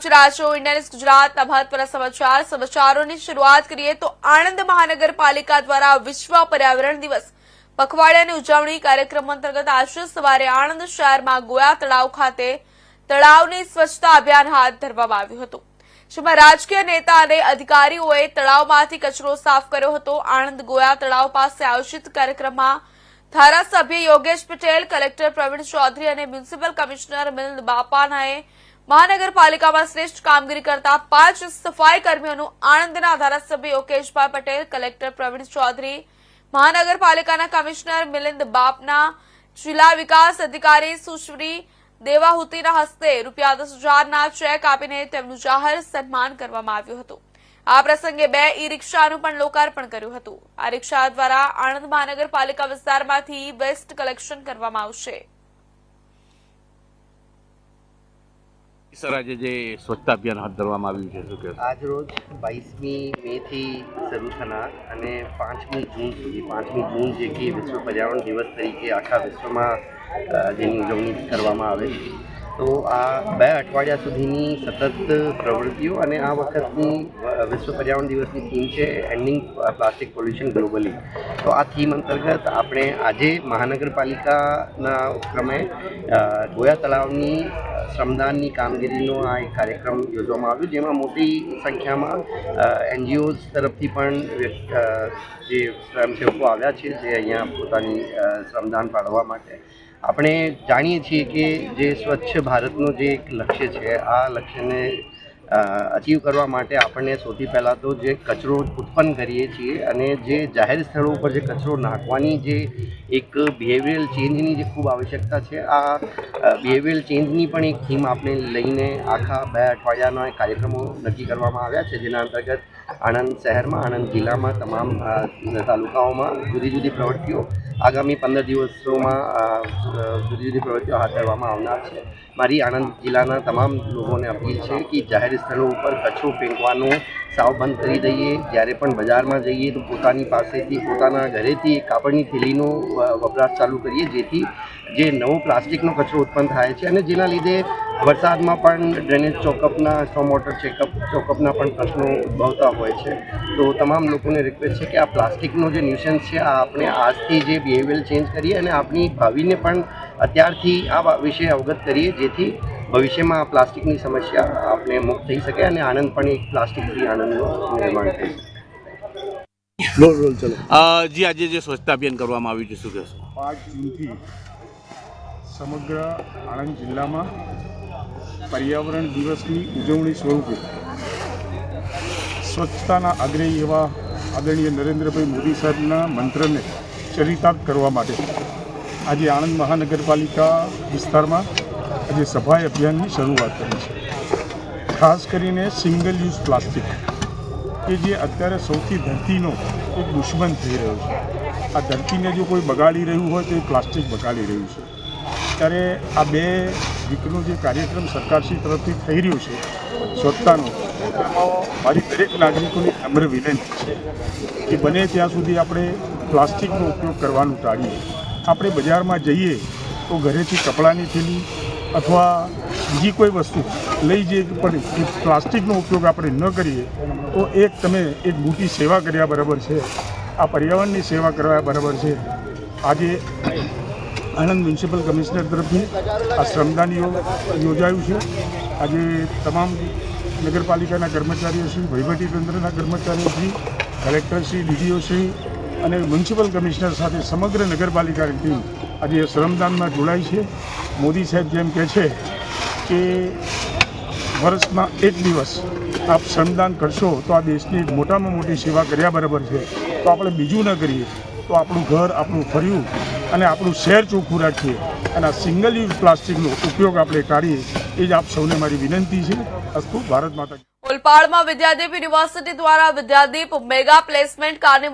India news Gujarat महत्वના સમાચારોની શરૂઆત કરીએ તો આણંદ મહાનગરપાલિકા દ્વારા વિશ્વ પર્યાવરણ દિવસ પખવાડિયાની ઉજવણી કાર્યક્રમ અંતર્ગત આજે સવારે આણંદ શહેરમાં ગોયા તળાવ ખાતે તળાવની સ્વચ્છતા અભિયાન હાથ ધરવામાં આવ્યું હતું, જેમાં રાજકીય નેતા અને અધિકારીઓએ તળાવમાંથી કચરો સાફ કર્યો હતો। આણંદ ગોયા તળાવ પાસે આયોજિત કાર્યક્રમમાં ધારાસભ્ય યોગેશ પટેલ, કલેક્ટર પ્રવીણ ચૌધરી અને મ્યુનિસિપલ કમિશનર મિલિંદ બાપાનાએ મહાનગરપાલિકામાં શ્રેષ્ઠ કામગીરી કરતા 5 સફાઈ કર્મીઓનું આણંદના ધારાસભ્ય યોગેશભાઈ પટેલ, કલેક્ટર પ્રવીણ ચૌધરી, મહાનગરપાલિકાના કમિશનર મિલિંદ બાપના, જિલ્લા વિકાસ અધિકારી સુશ્રી દેવાહુતીના હસ્તે ₹10,000ના ચેક આપીને તેમનું જાહેર સન્માન કરવામાં આવ્યું હતું। આ પ્રસંગે 2 ઈ-રિક્ષાનું પણ લોકાર્પણ કર્યું હતું। આ રિક્ષા દ્વારા આણંદ મહાનગરપાલિકા વિસ્તારમાંથી વેસ્ટ કલેક્શન કરવામાં આવશે। સર, આજે જે સ્વચ્છતા અભિયાન હાથ ધરવામાં આવ્યું છે, શું કહેશો? આજ રોજ 22મી મેથી શરૂ થનાર અને 5મી જૂન સુધી 5મી જૂન જે કે વિશ્વ પર્યાવરણ દિવસ તરીકે આખા વિશ્વમાં જેની ઉજવણી કરવામાં આવે છે, તો આ 2 અઠવાડિયા સુધીની સતત પ્રવૃત્તિઓ અને આ વખતની વિશ્વ પર્યાવરણ દિવસની થીમ છે એન્ડિંગ પ્લાસ્ટિક પોલ્યુશન ગ્લોબલી। તો આ થીમ અંતર્ગત આપણે આજે મહાનગરપાલિકાના ઉપક્રમે ગોયા તળાવની શ્રમદાનની કામગીરીનો આ એક કાર્યક્રમ યોજવામાં આવ્યો, જેમાં મોટી સંખ્યામાં NGOs તરફથી પણ જે સ્વયંસેવકો આવ્યા છે, જે અહીંયા પોતાની શ્રમદાન પાડવા માટે। આપણે જાણીએ છીએ કે જે સ્વચ્છ ભારતનું જે એક લક્ષ્ય છે, આ લક્ષ્યને અચીવ કરવા માટે આપણને સૌથી પહેલાં તો જે કચરો ઉત્પન્ન કરીએ છીએ અને જે જાહેર સ્થળો ઉપર જે કચરો નાખવાની જે એક બિહેવિયરલ ચેન્જની જે ખૂબ આવશ્યકતા છે, આ બિહેવિયરલ ચેન્જની પણ એક થીમ આપણે લઈને આખા 2 અઠવાડિયાના કાર્યક્રમો નક્કી કરવામાં આવ્યા છે, જેના અંતર્ગત આણંદ શહેરમાં, આણંદ જિલ્લામાં, તમામ તાલુકાઓમાં જુદી જુદી પ્રવૃત્તિઓ આગામી 15 દિવસોમાં જુદી જુદી પ્રવૃત્તિઓ હાથ ધરવામાં આવનાર છે। મારી આણંદ જિલ્લાના તમામ લોકોને અપીલ છે કે જાહેર સ્થળો ઉપર કચરો ફેંકવાનું સાવ બંધ કરી દઈએ। જ્યારે પણ બજારમાં જઈએ તો પોતાની પાસેથી, પોતાના ઘરેથી કાપડની થેલીનો વપરાશ ચાલુ કરીએ, જેથી જે નવો પ્લાસ્ટિકનો કચરો ઉત્પન્ન થાય છે અને જેના લીધે વરસાદમાં પણ ડ્રેનેજ ચોકઅપના, સ્ટોમ વોટર ચોકઅપના પણ પ્રશ્નો ઉદ્ભવતા હોય છે। તો તમામ લોકોને રિક્વેસ્ટ છે કે આ પ્લાસ્ટિકનો જે ન્યુસન્સ છે, આ આપણે આજથી જે બિહેવિયર ચેન્જ કરીએ અને આપણી ભાવિને પણ અત્યારથી આ વિશે અવગત કરીએ, જેથી ભવિષ્યમાં આ પ્લાસ્ટિકની સમસ્યા આપણે મુક્ત થઈ શકે અને આણંદ પણ એક પ્લાસ્ટિક ફ્રી આણંદનું નિર્માણ થઈ શકે। જી, આજે જે સ્વચ્છતા અભિયાન કરવામાં આવ્યું છે, શું કહેશો? 5 જૂનથી સમગ્ર આણંદ જિલ્લામાં પર્યાવરણ દિવસની ઉજવણી સ્વરૂપે સ્વચ્છતાના આગ્રહી એવા આદરણીય નરેન્દ્રભાઈ મોદી સાહેબના મંત્રને ચરિતાર્થ કરવા માટે આજે આણંદ મહાનગરપાલિકા વિસ્તારમાં આજે સફાઈ અભિયાનની શરૂઆત કરી છે। ખાસ કરીને સિંગલ યુઝ પ્લાસ્ટિક કે જે અત્યારે સૌથી ધરતીનો એક દુશ્મન થઈ રહ્યો છે, આ ધરતીને જો કોઈ બગાડી રહ્યું હોય તો એ પ્લાસ્ટિક બગાડી રહ્યું છે। ત્યારે આ 2 વીકનો જે કાર્યક્રમ સરકારશ્રી તરફથી થઈ રહ્યો છે સ્વચ્છતાનો, એમાં મારી દરેક નાગરિકોની નમ્ર વિનંતી છે કે બને ત્યાં સુધી આપણે પ્લાસ્ટિકનો ઉપયોગ કરવાનું ટાળીએ। આપણે બજારમાં જઈએ તો ઘરેથી કપડાની થેલી અથવા બીજી કોઈ વસ્તુ લઈ જઈએ, પણ પ્લાસ્ટિકનો ઉપયોગ આપણે ન કરીએ તો તમે એક મોટી સેવા કર્યા બરાબર છે, આ પર્યાવરણની સેવા કરવા બરાબર છે। આજે આણંદ મ્યુનિસિપલ કમિશનર તરફથી આ શ્રમદાન યોજાયું છે। આજે તમામ નગરપાલિકાના કર્મચારીઓશ્રી, વહીવટીતંત્રના કર્મચારીઓશ્રી, કલેક્ટરશ્રી, ડીડીઓશ્રી અને મ્યુનિસિપલ કમિશનર સાથે સમગ્ર નગરપાલિકાની ટીમ આજે શ્રમદાનમાં જોડાઈ છે। મોદી સાહેબ જેમ કહે છે કે વર્ષમાં 1 દિવસ આપ શ્રમદાન કરશો તો આ દેશની મોટામાં મોટી સેવા કર્યા બરાબર છે। તો આપણે બીજું ન કરીએ તો આપણું ઘર, આપણું ફર્યું અને આપણું શહેર ચોખ્ખું રાખીએ અને આ સિંગલ યુઝ પ્લાસ્ટિકનો ઉપયોગ આપણે ટાળીએ, એ જ આપ સૌને મારી વિનંતી છે। અસ્તુ ભારત માતા। ઓલપાડમાં વિદ્યાદીપ યુનિવર્સિટી દ્વારા વિદ્યાદીપ મેગા પ્લેસમેન્ટ કાર્નિવલ